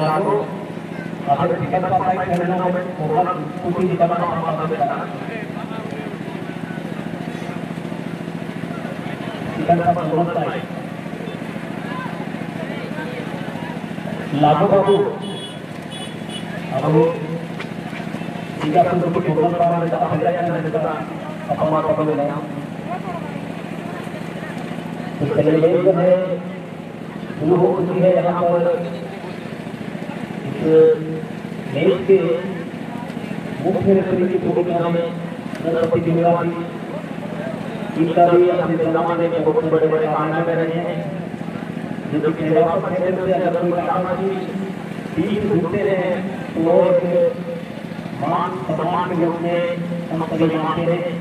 lalu ada tiga partai karena orang putih di dalam apa kita dapat selesai lagu baru aku tiga penduduk bulan para kita percaya dan kita apa mata pembela sekali lagi है शुरू हो चुकी है यहाँ पर इस देश के मुख्य रेफरी की भूमिका में गणपति निवासी इनका भी अपने जमाने में बहुत बड़े बड़े कारनामे कर रहे हैं जो कि वापस खेलने से अगर कोई कारनामे टीम घूमते रहे तो एक मान सम्मान के रूप में हम सभी मानते हैं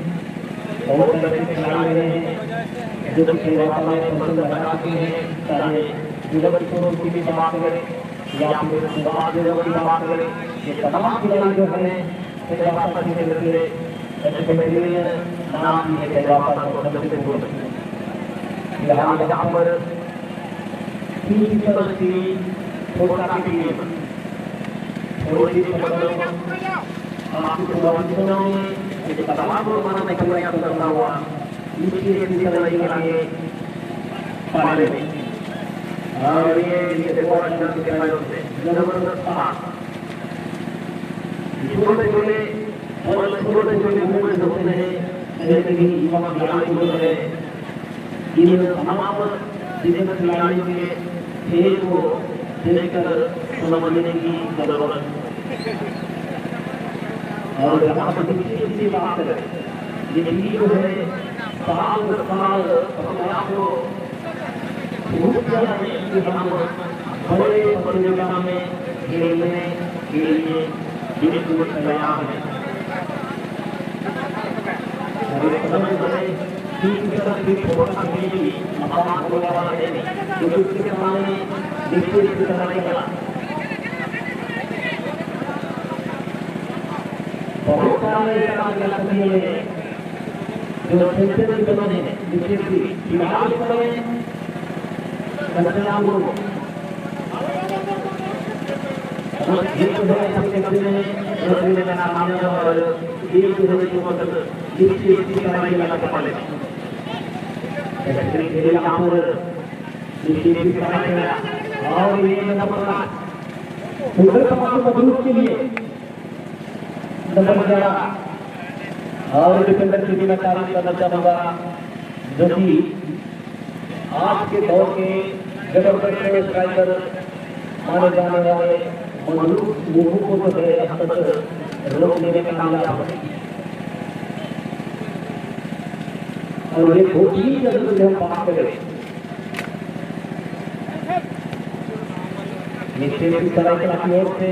बहुत तरह के खिलाड़ी रहे हैं जो कि वापस में पसंद लगाते हैं चाहे युवक किशोरों की भी बात करें या फिर समाज युवक की बात करें ये तमाम खिलाड़ी जो हैं वापस के लिए ऐसे कमेटी नाम है वापस यहाँ पर तीन तरह की छोटा की टीम थोड़ी आपको तमाम रोजाना में प्रयास करता हुआ इसी तरह के पाले में और ये जैसे बहुत अच्छे के माध्यम से जबरदस्त छोटे छोटे और छोटे छोटे मूवमेंट होते हैं जैसे कि युवा खिलाड़ी होते हैं इन तमाम जिन खिलाड़ियों के खेल को देखकर समझने की जरूरत और यहाँ पर दूसरी बात है ये जो है साल साल अपने आप को कि हम बड़े प्रतियोगिता में खेलने के लिए बिल्कुल तैयार हैं तीन तरह की छोटा खेली मकान होने वाला है क्योंकि उसके सामने निश्चित तरह का बहुत सारे जो खेलते की बने निश्चित की इलाज करें कल्याण को ये तो है सबसे पहले रोटी में नाम आने और ये जो है जो मतलब निश्चित की तरह की लगा पाले ऐसे ये यहाँ पर निश्चित की तरह की और ये नंबर उधर समाज मजबूत के लिए नंबर 11 और डिफेंडर की जिम्मेदारी करना चाहूँगा जो कि आज के दौर के जबरदस्त स्ट्राइकर माने जाने वाले मुर्मू को जो है अब तक रोकने में कामयाब है और ये दो चीज अगर हम बात करें निश्चित इस तरह की ओर से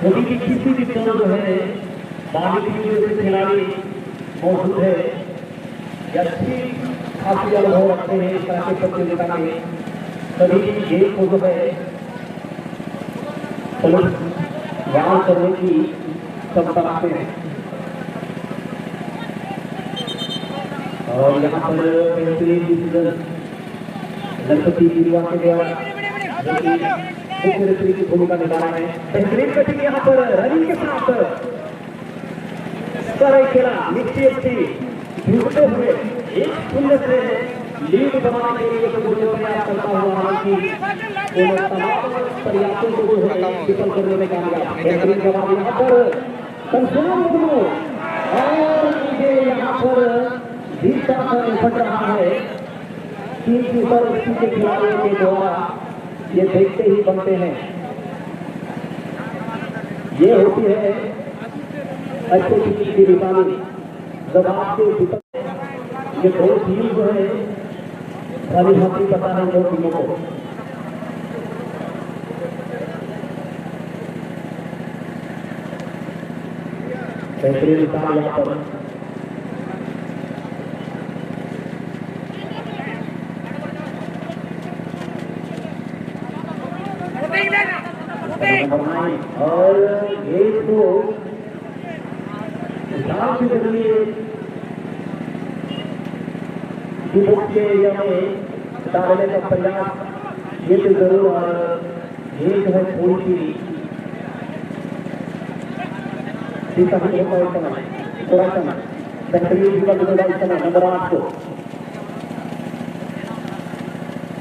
क्योंकि किसी भी तरह जो है बाहरी जो खिलाड़ी मौजूद है या काफी अनुभव रखते हैं इस तरह के प्रतियोगिता में सभी गेम को जो है व्यायाम करने की क्षमता रखते हैं और यहाँ पर गणपति गिरिवा के द्वारा मुख्य रेफरी की भूमिका निभा रहे हैं बेहतरीन कटिंग यहाँ पर रनिंग के साथ खेला निश्चित ढूंढते हुए एक शून्य से लीड बनाने के लिए प्रयास करता हुआ हालांकि तमाम प्रयासों को जो है विफल करने में कामयाब बेहतरीन जवाब यहाँ पर कंसोल और ये यहाँ पर जीता कर निपट रहा है टीम के ऊपर के खिलाड़ियों के द्वारा ये देखते ही बनते हैं ये होती है अच्छे टीम की निशानी जब आपके ये दो टीम जो है सारी हाथी पता है दो टीमों को बेहतरीन निशान यहाँ पर और गेट को हिसाब से बदलिए युवक के एरिया में डालने का प्रयास ये तो जरूर ये जो है थोड़ी सी समय थोड़ा समय बेहतरीन समय नंबर 8 को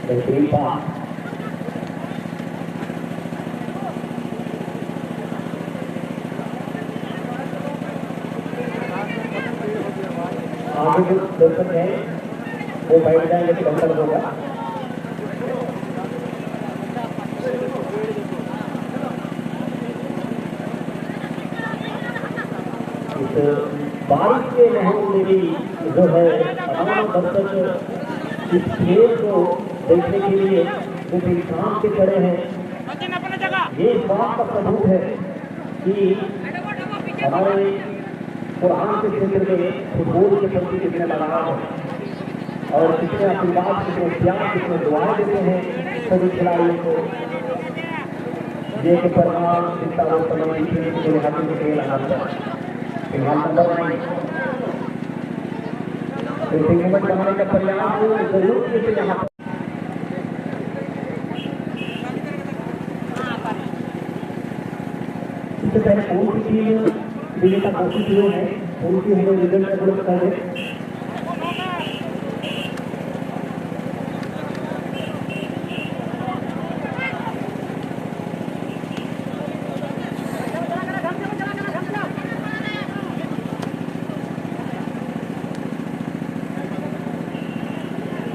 बेहतरीन पास आगे जो दर्शक है वो बैठ जाएंगे तो बेहतर होगा। बारिश के माहौल में भी जो है तमाम दर्शक इस खेल को देखने के लिए वो विश्राम के खड़े हैं। ये इस बात का सबूत है कि हमारे कुरान के क्षेत्र में फुटबॉल के प्रति कितने लगाव है और कितने आशीर्वाद कितने प्यार कितने दुआएं देते हैं सभी खिलाड़ियों को। ये कि परिणाम सितारों समय के लिहाज में खेल आता है फिलहाल नंबर 9 टूर्नामेंट बनाने का प्रयास जरूर किए यहाँ इससे पहले कौन सी टीम दिल्ली का कोशिश हुए हैं कौन सी हमें रिजल्ट डेवलप कर रहे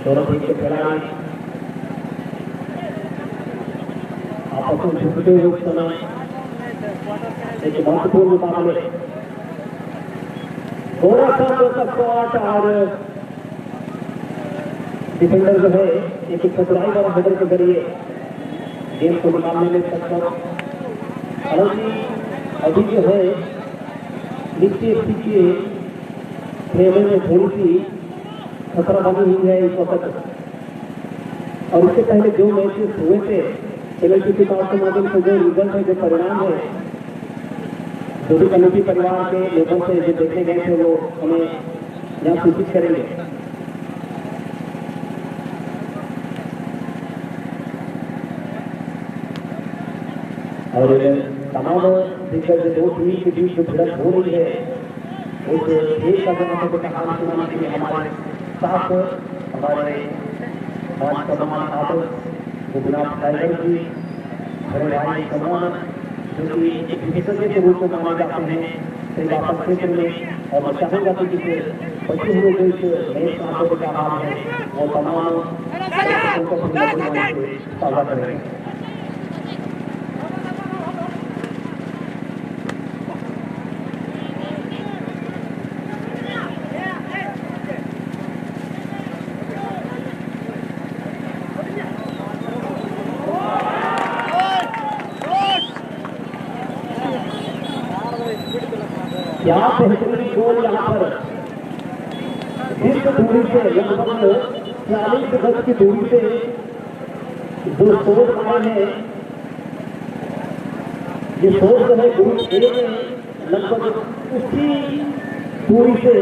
दोनों टीम के खिलाड़ी आपस में झुकते हुए उस समय एक महत्वपूर्ण मुकाबले थोड़ा सा तो सबको आठ और डिफेंडर जो है एक चतुराई वाला हेडर के जरिए गेम को निकालने में सक्षम। हालांकि अभी जो है नीचे पीछे खेलने में थोड़ी सी खतरा बनी हुई है इस वक्त और इससे पहले जो मैचेस हुए थे पेनल्टी के माध्यम से जो रिजल्ट है जो परिणाम है जोड़ी कमेटी परिवार के लोगों से जो देखने गए थे वो हमें यहाँ सूचित करेंगे। और तमाम दिग्गज दो टीम के बीच जो भिड़ंत हो रही है उस खेल का जो कहानी सुनाने के लिए हमारे साथ हमारे सम्मान आदर गोपीनाथ टाइगर जी बड़े भाई सम्मान जो कि एक विशेषज्ञ के रूप में माने जाते हैं सेवापक क्षेत्र में और मैं चाहूँगा कि जिसे बचे हुए जो इस नए सांसद का हाल है वो तमाम साझा करेंगे। क्या बेहतरीन गोल यहाँ पर दीर्घ दूरी से लगभग 40 गज की दूरी से जो शोध आए हैं ये शोध जो है ग्रुप ए में लगभग उसी दूरी से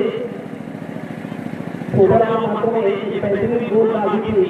ओवरऑल मात्रा में बेहतरीन गोल डाली थी।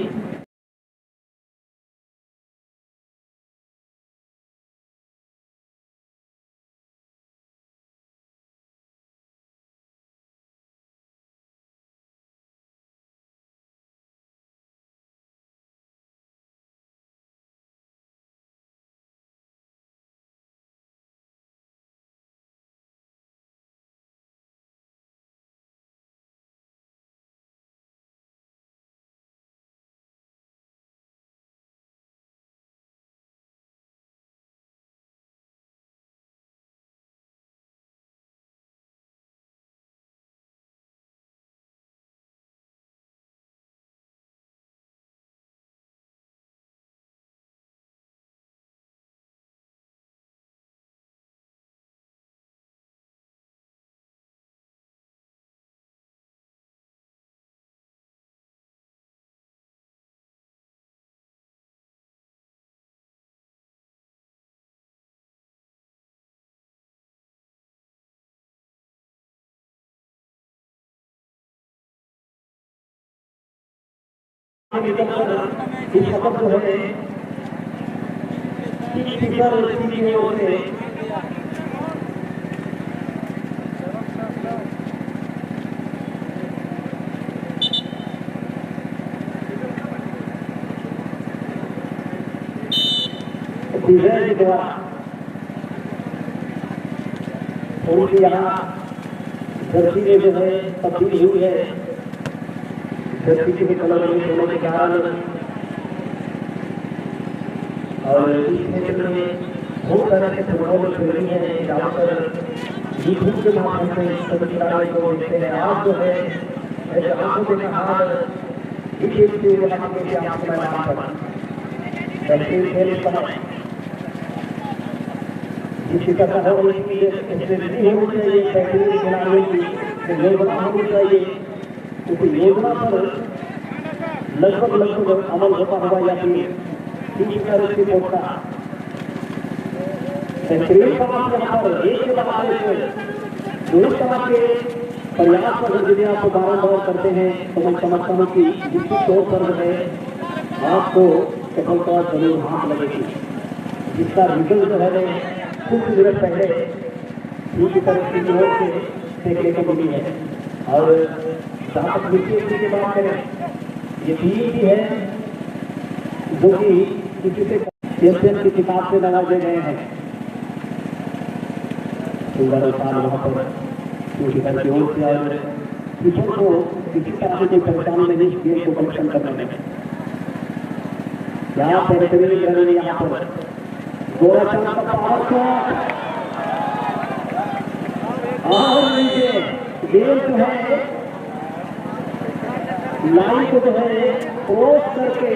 इस शब्द जो है किंगफिशर की ओर से विजय के द्वारा थोड़ी सी यहाँ जर्सी में जो है तब्दीली हुई है। जर्सी के कलर में होने के कारण और इस क्षेत्र में बहुत तरह के फुटबॉल खेल रही है, जहाँ पर यूट्यूब के माध्यम से सभी खिलाड़ी को देखते हैं। आज जो है ऐसे आंखों के हाथ विकेट से आपके मैदान पर बेहतरीन खेल समय जिसकी तरह हो रही है इससे होनी चाहिए बेहतरीन खिलाड़ियों की योजना होनी चाहिए। क्योंकि योजना पर लगभग अमल होता हुआ या फिर इसी तरह से होता बेहतरीन समाज यहाँ पर एक के बाद एक तरह के प्रयास पर यदि आप बारम्बार करते हैं तो मैं समझता हूँ कि जिसके तौर पर जो है आपको सफलता जरूर हाथ लगेगी, जिसका रिजल्ट जो है कुछ दिनों पहले दूसरी तरफ की ओर से देखने को मिली है। और जहाँ तक विकेट की बात करें, ये टीम भी है जो कि किसी से चैंपियन की किताब से नवाजे गए हैं। सुंदर साल वहाँ पर दूसरी तरफ की ओर से और किसी को किसी तरह से कोई परेशानी नहीं इस गेम को कलेक्शन करने में। यहाँ पर यहाँ पर गोराचंद का पावर शॉट और नीचे गेम जो है लाइन को जो है क्रॉस करके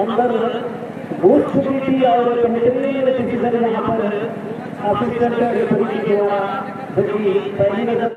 अंदर घुस चुकी थी और बेहतरीन डिसीजन यहाँ पर असिस्टेंट रेफरी के द्वारा जो कि पहली नजर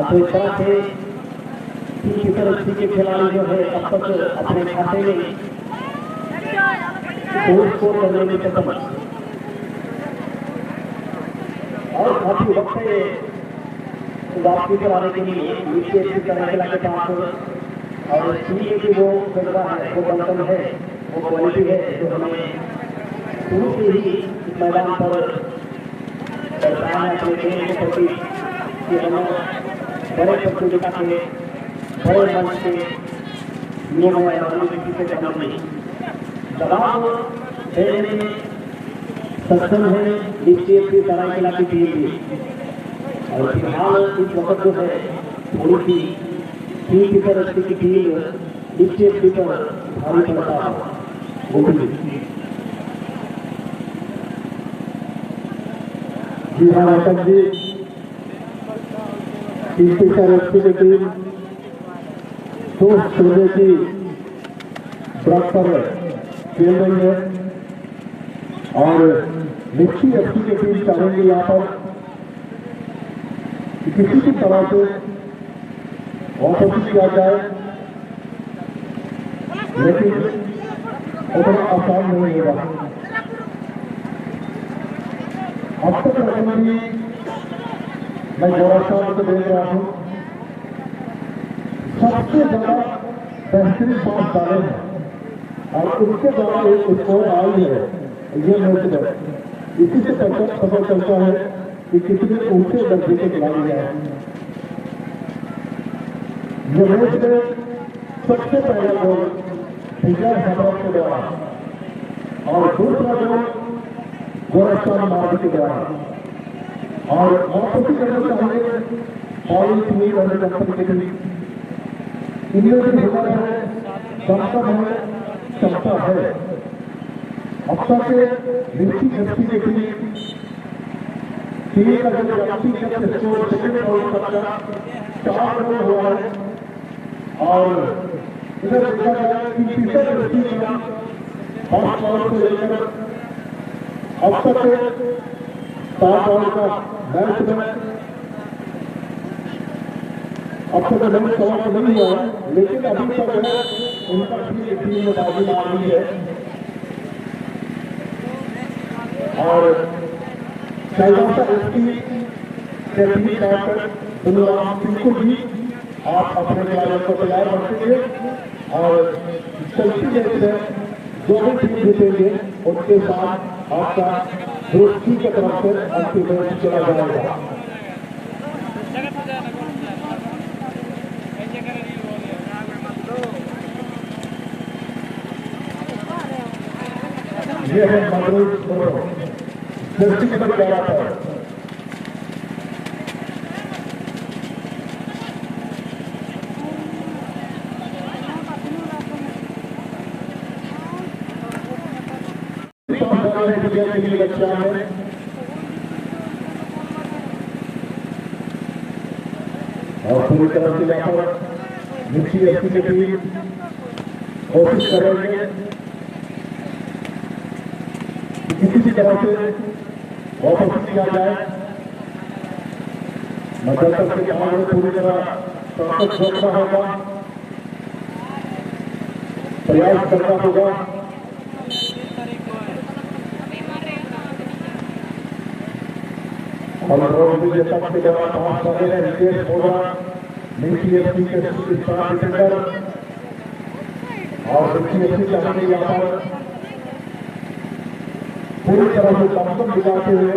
तो इस तरह से के खिलाड़ी जो है अब तक अपने खाते में स्कोर करने में सफल और काफी वक्त से वापसी कराने के लिए विकेट करने के पास और टीम की वो जज्बा है, वो बंधन है, वो क्वालिटी है जो हमें शुरू से ही मैदान पर दर्शाया है अपने खेल के प्रति कि हमें बड़े प्रतियोगिता के बड़े मंच के नियमों और किसी से कम नहीं दबाव देने में सक्षम है निश्चित की सरायकेला की टीम भी। और फिलहाल इस वक्त जो है थोड़ी सी टीम की तरह की टीम निश्चित की पर भारी पड़ता है वो भी। जी हाँ नाटक जी की टीम तो सूर्य की ब्रक पर खेल रही है और मिक्सी एफसी की टीम चाहेंगे यहाँ पर किसी भी तरह से वापसी किया जाए, लेकिन उतना आसान नहीं होगा। अब तक रखूंगी मैं गौरव को देख रहा हूँ सबसे ज्यादा बेहतरीन पास डाले हैं और उसके द्वारा एक स्कोर आई है ये मैच में। इसी से पता चलता है कि कितने ऊंचे दर्जे के खिलाड़ी हैं। ये मैच में सबसे पहला गोल विजय हैदराबाद के द्वारा और दूसरा गोल गोरखपुर मार्ग के द्वारा और वापसी करना चाहिए फॉलिंग टीम और कंपनी के लिए इनमें भी हुनर है, दमकम है, क्षमता है। अब तक मिर्ची गस्ती के लिए टीम का जो व्यक्तिगत स्कोर सेकंड राउंड तक का 4 गोल हुआ है और इधर देखा जाए कि तीसरे गस्ती का फर्स्ट राउंड को लेकर अब तक 7 राउंड का मैच में अब तक मैच समाप्त नहीं हुआ है, लेकिन अभी तक उनका टीम में बाजी मार ली है और शायद इसकी टेक्निक पर बलराम बिल्कुल भी आप अपने खिलाड़ियों को तैयार रखेंगे और चलती जैसे जो भी टीम जीतेंगे उनके साथ आपका दोस्ती की तरफ से अंतिम मैच चला जाएगा। ये है मदरूज दोस्ती की तरफ जा रहा था। लक्ष्य है और पूरी तरह से यहाँ पर मिर्ची एफसी की टीम कोशिश करेंगे किसी भी तरह से वापस किया जाए। मदद के काम में पूरी तरह ताकत छोड़ना होगा, प्रयास करना होगा। और विजेता के द्वारा पास करने में विशेष होगा मिर्ची एफसी के स्टार डिफेंडर और मिर्ची एफसी चाहते यहाँ पर पूरी तरह से दमकम दिखाते हुए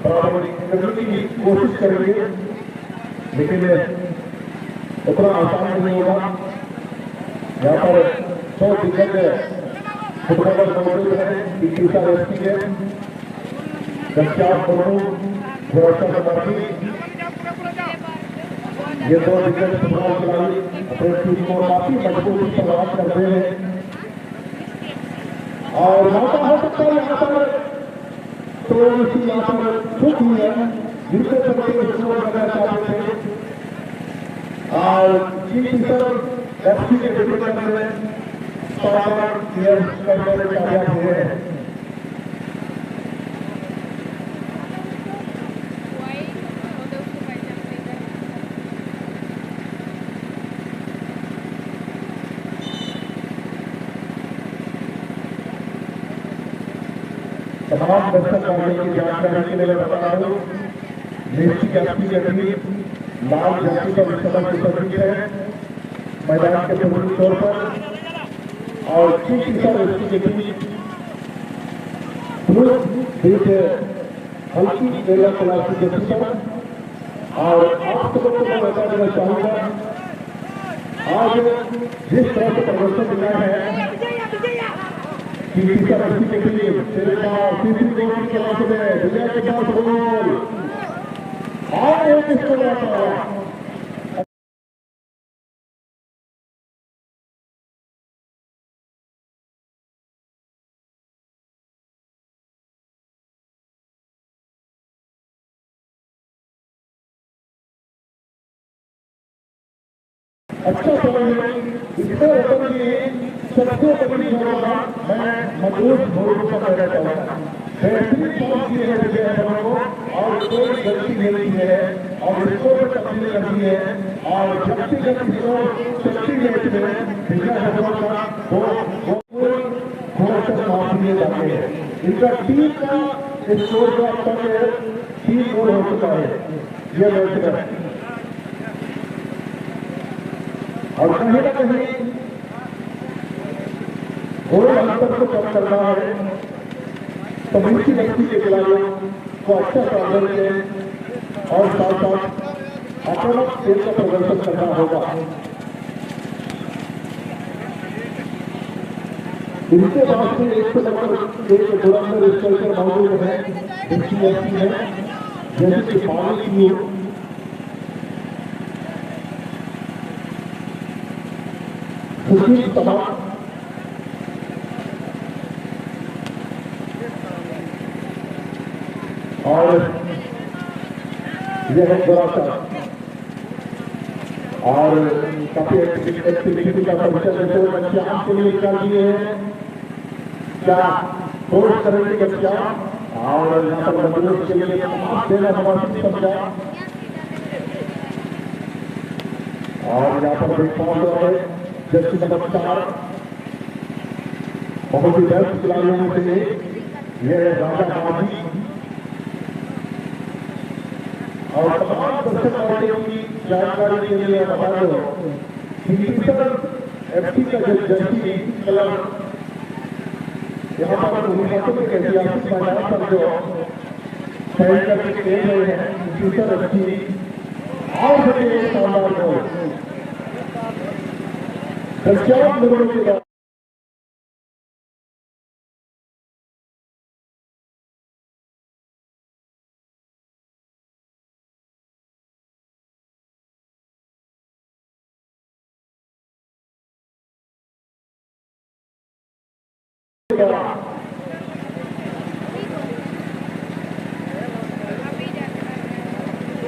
बराबर करने की कोशिश करेंगे, लेकिन उतना आसान नहीं होगा। यहाँ पर 100 दिग्गज फुटबॉलर मौजूद है, तीसरा एफसी के ये 2 दिग्गज फुटबॉल खिलाड़ी अपने टीम को काफी मजबूती से बात करते हैं और मौका हो सकता है यहाँ पर तो इसी यहाँ पर छूट हुई है जिनसे सबके स्कोर करना चाहते थे और एफसी के डिफेंडर में कामयाब हुए हैं। तमाम दर्शक की जानकारी के लिए बता रहा हूँ मिर्ची एफसी की टीम लाल जर्सी का विस्तार सुसज्जित है मैदान के प्रमुख तौर पर और तीसरा एफसी की टीम ब्लू बीच हल्की एरिया क्लास की जर्सी पर और आप सबको मैं बता देना चाहूँगा आज जिस तरह से प्रदर्शन मिला है तीसरा एफसी के लिए तीसरी गोल की क्लास में विजय के साथ गोल और एक स्कोर आता है। अच्छा समय इसको रकम की सबसे बड़ी जगह मैं मजबूत भूमिका करना चाहूँगा। बेहतरीन पास किए हैं विजय हैदराबाद को और कोई गलती नहीं की है और इसको तब्दील कर दी है और व्यक्तिगत शक्ति मैच में विजय हैदराबाद का वो थोड़ा सा माफ दिए जाते हैं। इनका टीम का इस स्कोर का अब तक 3 गोल हो चुका है ये मैच में। और कहीं ना कहीं गोल अंतर को कम करना है, समूची व्यक्ति के खिलाड़ियों को अच्छा प्रदर्शन करें और साथ साथ आक्रामक खेल का प्रदर्शन करना होगा। इनके बाद से 100 नंबर एक धुरंधर स्ट्राइकर मौजूद है एचसीएफसी में, जैसे कि मालिक की सुशील तमाम और यह है बड़ा सा और काफी एक्टिविटी का परिचय देते हुए बच्चे आपके लिए निकाल दिए हैं क्या कोर्स करेंगे बच्चा और यहाँ पर मजदूर के लिए देना समर्पित समझा और यहाँ पर ब्रेकफास्ट है जर्सी नंबर 4 बहुत ही बेस्ट खिलाड़ियों में से यह है राजा माजी और तमाम दर्शक पार्टियों की जानकारी के लिए बता दो एफसी का जो जर्सी कलर यहाँ पर ऐतिहासिक मैदान पर जो पहन करके खेल रहे हैं फ्यूचर एफसी और भी एक शानदार गोल दर्शक लोगों के बाद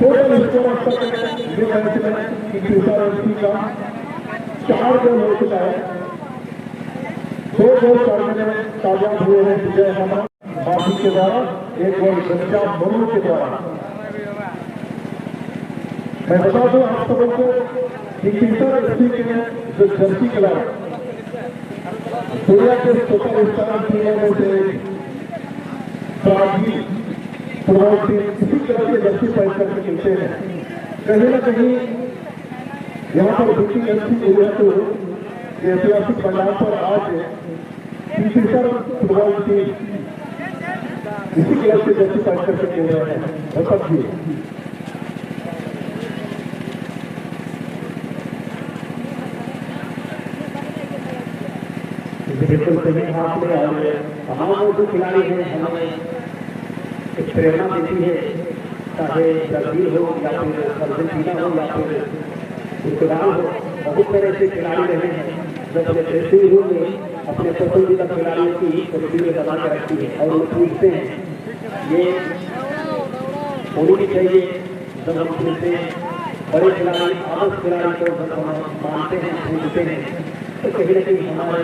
टोटल स्कोर अब तक ये मैच में फ्यूचर एफसी का 4 गोल हो चुका है। 2 गोल करने में कामयाब हुए हैं विजय हमारा बाकी के द्वारा, 1 गोल बच्चा मनु के द्वारा। मैं बता दूं आप सबों को कि फ्यूचर एफसी के जो जर्सी कलर दुनिया के सुपरस्टार टीमों में से ब्राजील फुटबॉल टीम इसी तरह के जर्सी पहन करके खेलते हैं। कहीं ना कहीं यहाँ पर बुकिंग एफसी हुई है तो ऐतिहासिक मैदान पर आज फ्यूचर फुटबॉल टीम इसी क्लब से जर्सी पहन करके खेल रहे हैं। दर्शक जी बिल्कुल सही आपने और हमारे जो खिलाड़ी हैं हमें एक प्रेरणा देती है, चाहे ब्राजील हो या फिर अर्जेंटीना हो या फिर पुर्तगाल हो, बहुत तरह से खिलाड़ी रहे हैं जब ऐसे ही होंगे अपने पसंदीदा खिलाड़ियों की तस्वीरें बना कर रखती है और वो पूछते हैं ये होनी भी चाहिए जब हम पूछते हैं बड़े खिलाड़ी आदर्श खिलाड़ी को जब हम मानते हैं पूछते हैं तो कहीं ना कहीं हमारे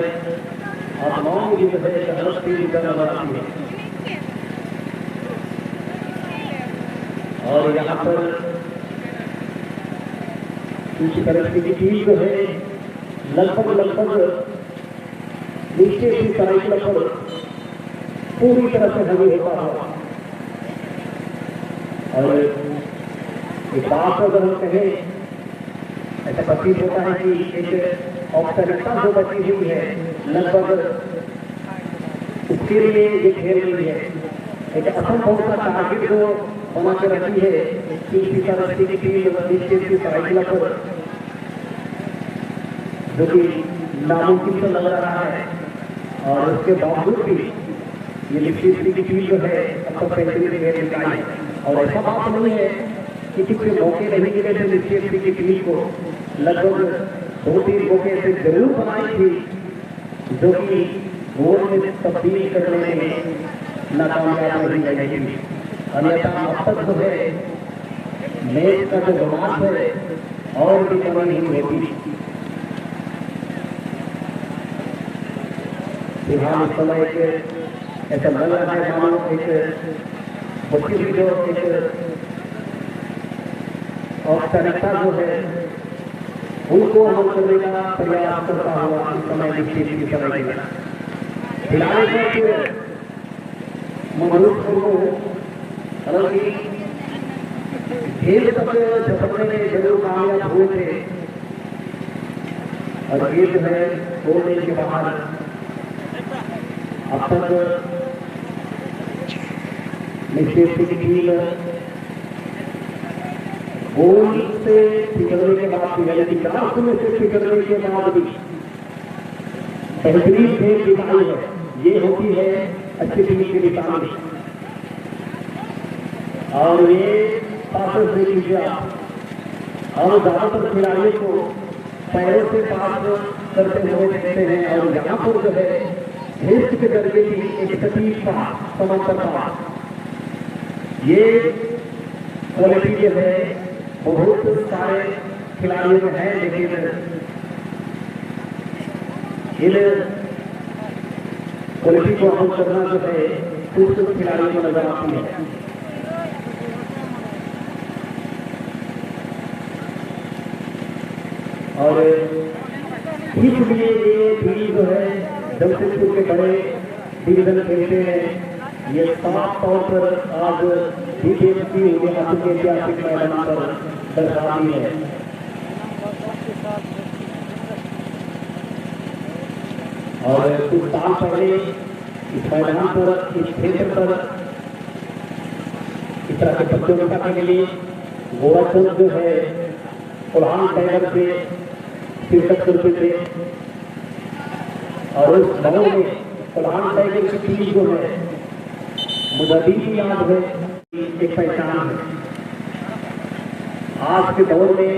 आत्माओं में जो है अलग फील करना आती है। और यहाँ पर किसी तरह की टीम जो है लगभग नीचे की सराइकल पर पूरी तरह से हावी होता है। और एक बात अगर हम कहें ऐसा प्रतीत होता है कि एक औपचारिकता जो बची हुई है लगभग उसके लिए ये खेल रही है। एक असंभव का टारगेट जो बना के रखी है कि तरह की टीम नीचे की सराइकल पर जो कि नामुमकिन तो लग रहा है और उसके बावजूद भी ये लिखित की टीम जो है अब तक बेहतरीन खेल निकाली और ऐसा बात नहीं है कि किसी मौके नहीं मिले थे लिखित की टीम को। लगभग 2-3 मौके ऐसे जरूर बनाई थी जो कि गोल में तब्दील करने में नाकामयाब रही गई थी। अन्यथा अब तक जो है मैच का जो रोमांच है और भी कमी नहीं होती। फिलहाल इस समय एक ऐसा लग रहा है मानो एक बच्ची की जो एक औपचारिकता जो है उनको अमल करने का प्रयास करता हुआ इस समय निश्चित की समय खिलाड़ी मनोज को हालांकि खेल तक झपटने में जरूर कामयाब हुए थे और ये जो है छोड़ने के बाहर अब तक निश्चित की टीम गोल से पिघलने के बाद भी यानी ग्राफ में से पिघलने के बाद भी बेहतरीन खेल दिखाई है, ये होती है अच्छी टीम की निशानी। और ये पास दे लीजिए आप, और ज्यादातर खिलाड़ियों को पैरों से पास करते हुए देखते हैं और यहाँ पर जो है हेस्ट के करके भी एक सटीक पास समांतर पास, ये क्वालिटी जो है बहुत सारे खिलाड़ियों में है, लेकिन इन क्वालिटी को अमल करना जो है कुछ खिलाड़ियों को नजर आती है। और इसलिए ये टीम जो है जमशेदपुर के बड़े डिवीजन खेलते हैं, ये साफ तौर पर आज बीजेपी हासिल के ऐतिहासिक मैदान पर दर्शाती है। और कुछ साल पहले इस मैदान पर, इस क्षेत्र पर इस तरह की प्रतियोगिता के लिए गोरखपुर जो है कोल्हान टाइगर से शिरकत करते थे और उस दौर में कोल्हान टाइगर की टीम जो है मुझे अभी भी याद है, एक पहचान है। आज के दौर में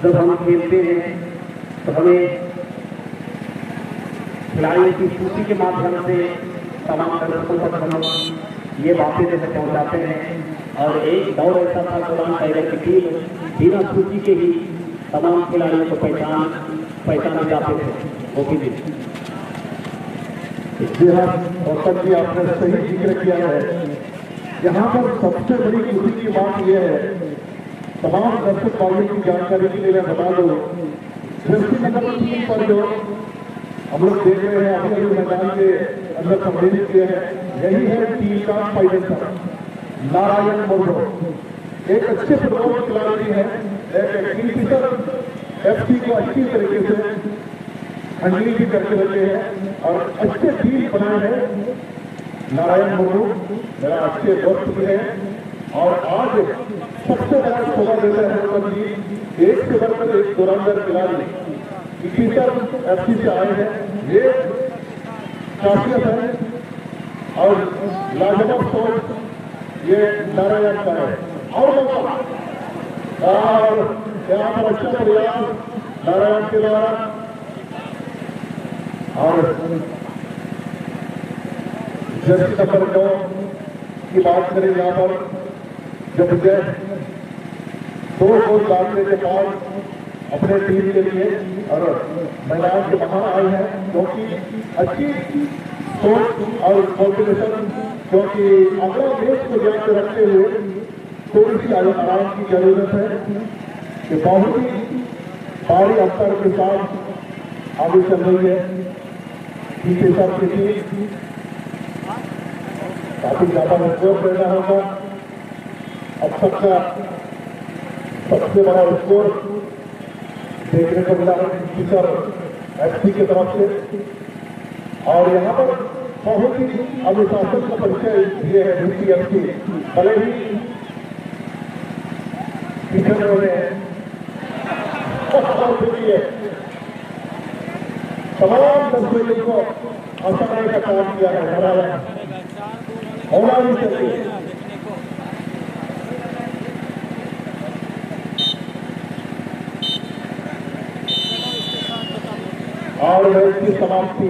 जब हम खेलते हैं तो हमें खिलाड़ियों की सूची के माध्यम से तमाम दर्शकों तक हम ये बातें जैसे पहुंचाते हैं। और एक दौर ऐसा था कोल्हान टाइगर की टीम बिना सूची के ही तमाम खिलाड़ियों को पहचाने जाते थे। ओके जी, जी हाँ, औसत जी आपने सही जिक्र किया है। यहाँ पर सबसे बड़ी खुशी की बात यह है, तमाम दर्शक भाइयों की जानकारी के लिए मैं बता दूं, नगर 3 पर जो हम लोग देख रहे हैं अभी मैदान के अंदर सम्मिलित किए हैं, यही है टीम का फाइनल नारायण मुर्मू। एक अच्छे फुटबॉल खिलाड़ी है, एफसी को अच्छी तरीके से हैंडलिंग भी करके रखे हैं और अच्छे टीम बनाए हैं। नारायण मुर्मू मेरा अच्छे दोस्त भी है और आज सबसे बड़ा शोभा देता है कि एक से बढ़कर एक धुरंधर खिलाड़ी एफसी से आए हैं, ये खासियत है और लाजवाब सोच ये नारायण का है। और यहाँ पर अच्छा प्रयास नारायण के द्वारा। और जर्सी नंबर 9 की बात करें, यहाँ पर जब विजय 2 गोल डालने के बाद अपने टीम के लिए और मैदान के बाहर आए हैं, क्योंकि अच्छी सोच और कॉम्बिनेशन, क्योंकि अगला मैच को ध्यान में रखते हुए थोड़ी सी आराम की जरूरत है कि बहुत ही भारी अंतर के साथ आगे चल रही है। पीछे सब की टीम काफी ज्यादा स्कोर देना होगा। अब तक का सबसे बड़ा स्कोर देखने को मिला है टीचर एफसी की तरफ से और यहाँ पर बहुत ही अनुशासन का परिचय दिए है डीसीएफसी। भले ही टीचरों ने तमाम दर्शकों को हंसाने का काम किया है, होना भी चाहिए। और इसकी समाप्ति